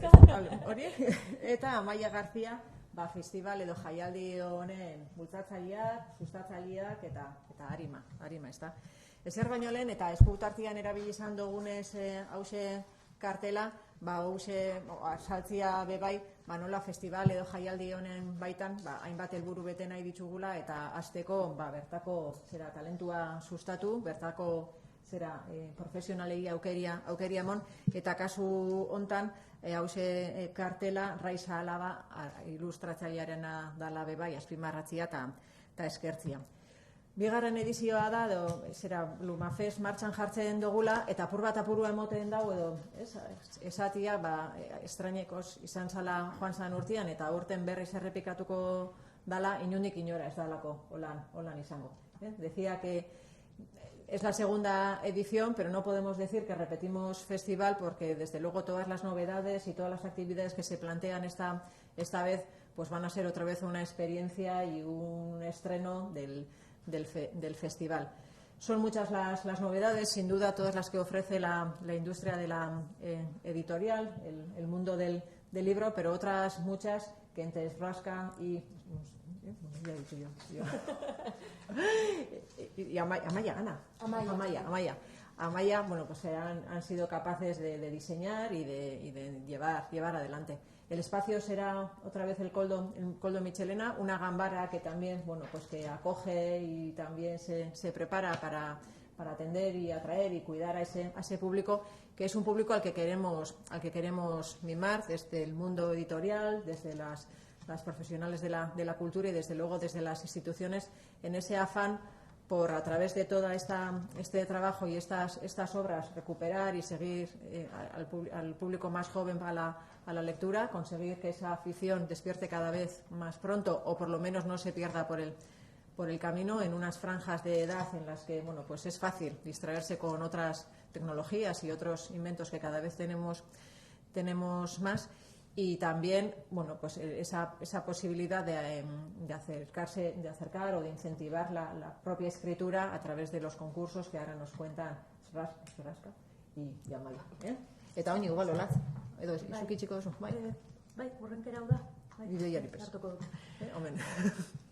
Hori, eta Amaia Garzia, festival edo jaialdi honen bultzatzaileak, sustatzaileak eta arima, ez da. Ezer baino lehen, eta eskutartian erabili izan dugunez hause kartela, hause saltzia bebai, nola festival edo jaialdi honen baitan, hainbat helburu bete nahi ditugula, eta hasteko bertako talentua sustatu, bertako profesionalei aukeria emon, eta kasu hontan, hause kartela Raiza Alaba ilustratzailearena dala bebai, azpimarratzia eta eskertzia. Bigarren edizioa da, Lumafest martxan jartzen dugula, eta apur bat apurua emoten dago, edo esatia, estrainekoz izan zala joan zan urtean, eta urten berriz errepikatuko dala, inundik inora ez dalako holan izango. Decía que es la segunda edición, pero no podemos decir que repetimos festival porque desde luego todas las novedades y todas las actividades que se plantean esta vez pues van a ser otra vez una experiencia y un estreno del festival. Son muchas las novedades, sin duda todas las que ofrece la industria de la editorial, el mundo del libro, pero otras muchas que entre Rasca y Amaia, bueno, pues han sido capaces de diseñar y de llevar adelante. El espacio será otra vez el Coldo Michelena, una gambara que también, bueno, pues que acoge y también se prepara para atender y atraer y cuidar a ese público, que es un público al que queremos mimar desde el mundo editorial, desde las profesionales de la cultura y desde luego desde las instituciones, en ese afán por, a través de todo este trabajo y estas obras, recuperar y seguir al público más joven a la lectura, conseguir que esa afición despierte cada vez más pronto, o por lo menos no se pierda por el camino, en unas franjas de edad en las que, bueno, pues es fácil distraerse con otras tecnologías y otros inventos que cada vez tenemos más. Y también, bueno, pues esa posibilidad de acercar o de incentivar la propia escritura a través de los concursos que ahora nos cuentan Rasca y Amaia. Eta oin igual olaz, edo izuki txiko duzu, bai? Bai, urrenkera hau da. Ideiari pez. Hartuko dut. Omen.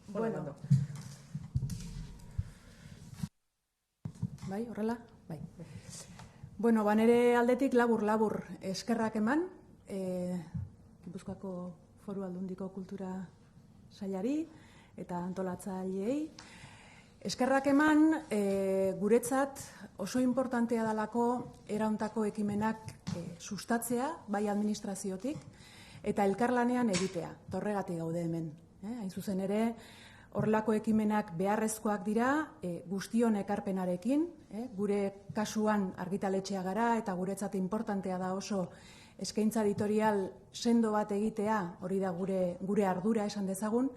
Bueno. Bai, horrela? Bai. Bueno, nere aldetik labur eskerrak eman, Gipuzkoako Foru Aldundiko Kultura Sailari eta antolatzaileei. Eskerrak eman, guretzat oso importantea dalako erauntako ekimenak sustatzea, bai administraziotik, eta elkarlanean egitea, torregatik gaude hemen. Hain zuzen ere, horrelako ekimenak beharrezkoak dira, guztion ekarpenarekin, gure kasuan argitaletxea gara, eta guretzat importantea da oso eskaintza editorial sendo bat egitea, hori da gure ardura esan dezagun,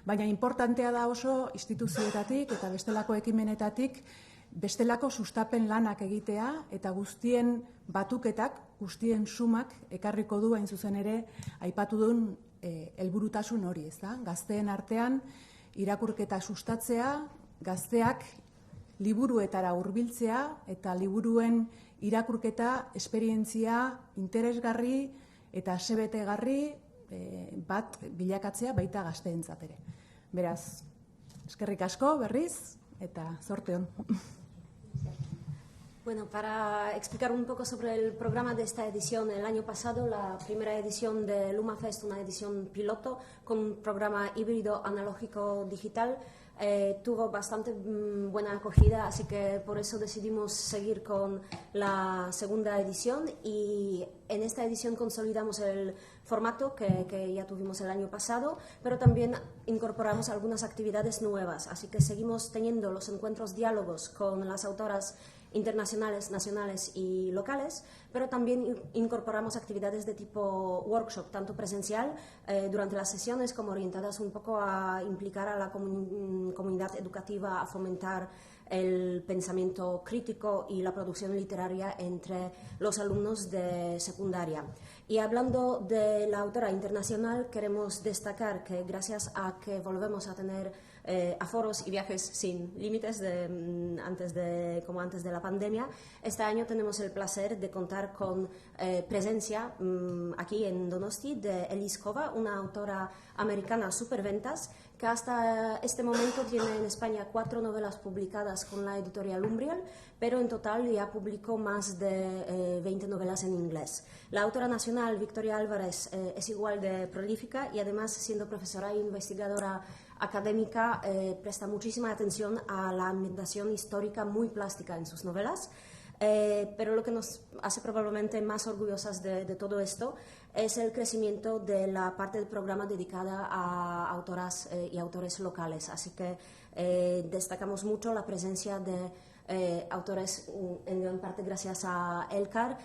baina importantea da oso instituzioetatik eta bestelako ekimenetatik bestelako sustapen lanak egitea eta guztien batuketak, guztien sumak ekarriko du hain zuzen ere aipatu duen helburutasun hori, ezta? Gazteen artean irakurketa sustatzea, gazteak liburuetara hurbiltzea eta liburuen irakurketa esperientzia interesgarri eta asebetegarri bat bilakatzea baita gazteentzat ere. Beraz, eskerrik asko berriz eta zorte on. Bueno, para explicar un poco sobre el programa de esta edición, el año pasado la primera edición de Lumafest, una edición piloto con un programa híbrido analógico digital, tuvo bastante buena acogida, así que por eso decidimos seguir con la segunda edición y en esta edición consolidamos el formato que ya tuvimos el año pasado, pero también incorporamos algunas actividades nuevas, así que seguimos teniendo los encuentros diálogos con las autoras internacionales, nacionales y locales, pero también incorporamos actividades de tipo workshop, tanto presencial durante las sesiones como orientadas un poco a implicar a la comunidad educativa, a fomentar el pensamiento crítico y la producción literaria entre los alumnos de secundaria. Y hablando de la autora internacional, queremos destacar que gracias a que volvemos a tener aforos y viajes sin límites como antes de la pandemia. Este año tenemos el placer de contar con presencia aquí en Donosti de Elise Kova, una autora americana superventas que hasta este momento tiene en España 4 novelas publicadas con la editorial Umbriel, pero en total ya publicó más de 20 novelas en inglés. La autora nacional, Victoria Álvarez, es igual de prolífica y además, siendo profesora e investigadora académica, presta muchísima atención a la ambientación histórica muy plástica en sus novelas. Pero lo que nos hace probablemente más orgullosas de todo esto es el crecimiento de la parte del programa dedicada a autoras y autores locales. Así que destacamos mucho la presencia de autores, en gran parte gracias a Elkar,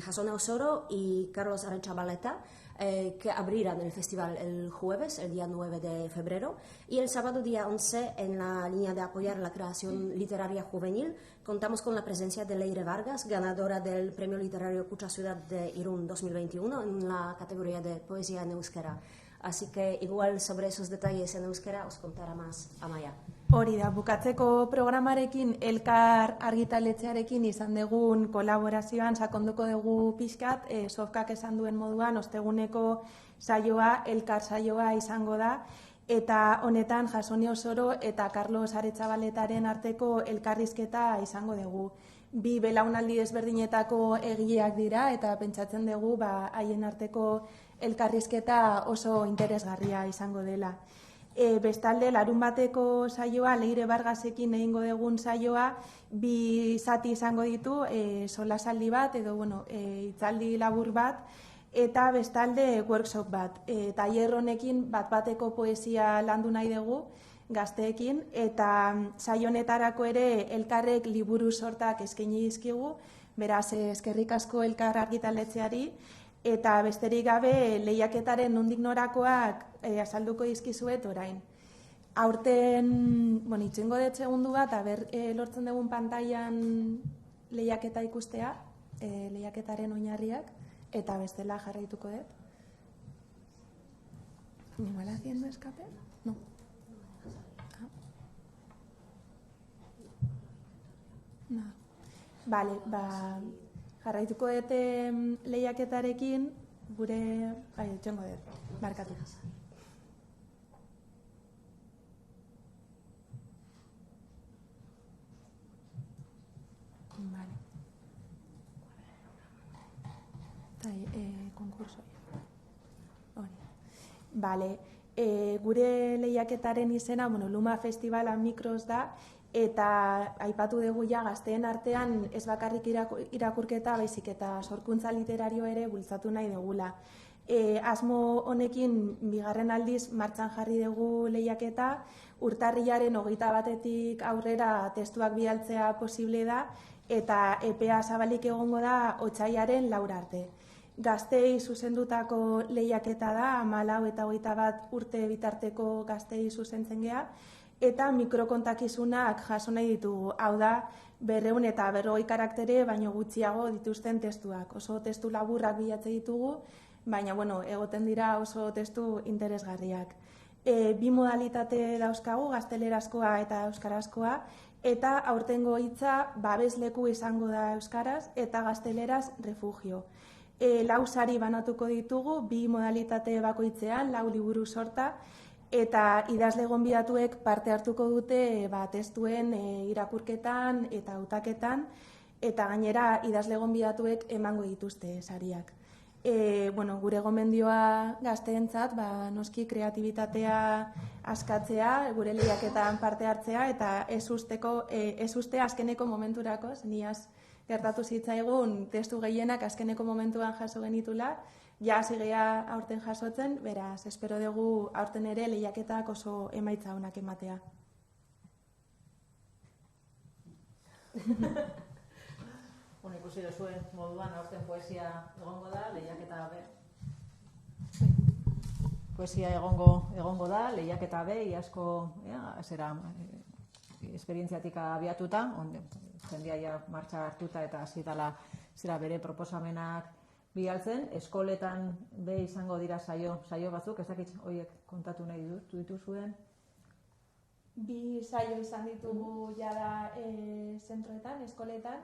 Jasone Osoro y Carlos Arechavaleta, que abrirán el festival el jueves, el día 9 de febrero, y el sábado día 11, en la línea de apoyar la creación literaria juvenil, contamos con la presencia de Leire Vargas, ganadora del Premio Literario Kutxa Ciudad de Irún 2021 en la categoría de poesía en euskera. Así que igual sobre esos detalles en euskera os contará más Amaia. Hori da, bukatzeko programarekin Elkar argitaletxearekin izan dugun kolaborazioan sakonduko dugu pixkat, Sofkak esan duen moduan, osteguneko saioa, Elkar saioa izango da, eta honetan Jasone Osoro eta Carlos Aretxabaletaren arteko elkarrizketa izango dugu. Bi belaunaldi ezberdinetako egileak dira eta pentsatzen dugu haien arteko elkarrizketa oso interesgarria izango dela. Bestalde, larunbateko saioa, Leire Vargasekin egingo dugun saioa, bi zati izango ditu, solasaldi bat edo hitzaldi labur bat, eta bestalde workshop bat. Tailer honekin bat-bateko poesia landu nahi dugu gazteekin, eta saio honetarako ere Elkarrek liburu sortak eskaini dizkigu, beraz eskerrik asko Elkar argitaletxeari, eta besterik gabe lehiaketaren nondik norakoak azalduko dizkizuet orain. Aurten, itxengo dut segundu bat, lortzen dugun pantailan lehiaketa ikustea, lehiaketaren oinarriak, eta bestela jarraituko dut. ¿Igual haciendo escape? No. Nada. Vale, jarraituko dut lehiaketarekin, gure, etxengo dut, barkatu. Vale. Konkurso. Vale, gure lehiaketaren izena, Luma Festivala Mikros da, eta aipatu dugu ja gazteen artean ez bakarrik irakurketa, baizik eta sorkuntza literario ere bultzatu nahi dugula. Asmo honekin bigarren aldiz martxan jarri dugu lehiaketa, urtarrilaren 21-etik aurrera testuak bidaltzea posible da, eta epea zabalik egongo da otsailaren 4 arte. Gazteei zuzendutako lehiaketa da, 14 eta 21 urte bitarteko gazteei zuzentzen gea, eta mikrokontakizunak jaso nahi ditugu. Hau da, 200 eta 150 karaktere baino gutxiago dituzten testuak. Oso testu laburrak bilatze ditugu, baina egoten dira oso testu interesgarriak. Bi modalitate dauzkagu, gaztelerazkoa eta euskarazkoa, eta aurtengo hitza babesleku izango da euskaraz eta gazteleraz refugio. 4 sari banatuko ditugu, 2 modalitate bakoitzean, 4 liburu sorta, eta idazle gonbidatuek parte hartuko dute testuen irakurketan eta hautaketan, eta gainera idazle gonbidatuek emango dituzte sariak. Gure gomendioa gazteentzat, noski kreatibitatea askatzea, gure lehiaketan parte hartzea, eta ez uste azkeneko momenturako, niaz gertatu zitzaigun testu gehienak azkeneko momentuan jaso genitula, ja zigea aurten jasotzen, beraz, espero dugu aurten ere lehiaketak oso emaitza honak ematea. Ikusi duzuen moduan aurten poesia egongo da, lehiaketa be. Poesia egongo da, lehiaketa be, iasko esperientziatik abiatuta, jendia ja martxa hartuta eta zira bere proposamenak bialtzen, eskoletan be izango dira saio batzuk, ez dakit horiek kontatu nahi dituzuen, 2 saio izan ditugu jada zentroetan, eskoletan,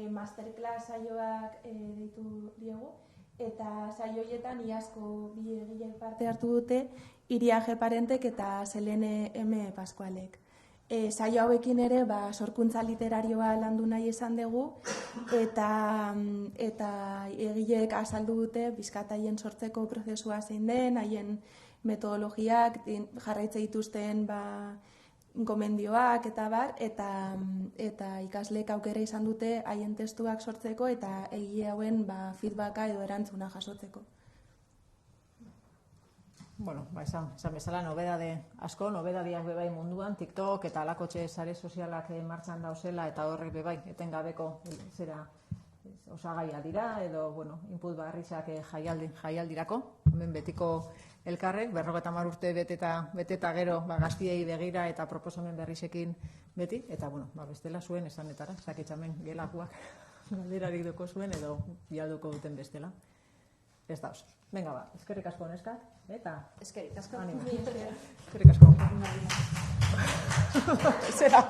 masterclass saioak deitu diegu, eta saio horietan iazko 2 egilek parte hartu dute, Iria G. Parentek eta Selene M. Pascualek. Saio hauekin ere sorkuntza literarioa landu nahi izan dugu, eta egileek azaldu dute bizkataien sortzeko prozesua zein den, haien metodologiak, jarraitze dituzten gomendioak eta bar, eta ikasleek aukera izan dute haien testuak sortzeko eta egile hauen feedbacka edo erantzuna jasotzeko. Bueno, esan bezala nobedade asko, nobedadiak bebai munduan, TikTok eta alakotxe sare sozialak martxan dauzela eta horrek bebai etengabeko osagaia dira edo, input barrizak jaialdirako, hemen betiko elkarrek, 50 urte beteta gero gaztiei begira eta proposamen berrizekin beti, eta bestela zuen esanetara, zaketxamen gelakuak galderarik duko zuen edo bialduko duten bestela. Ez da oso. Venga, eskerrik asko neskak, eta... Eskerrik asko. Eskerrik asko. Zera.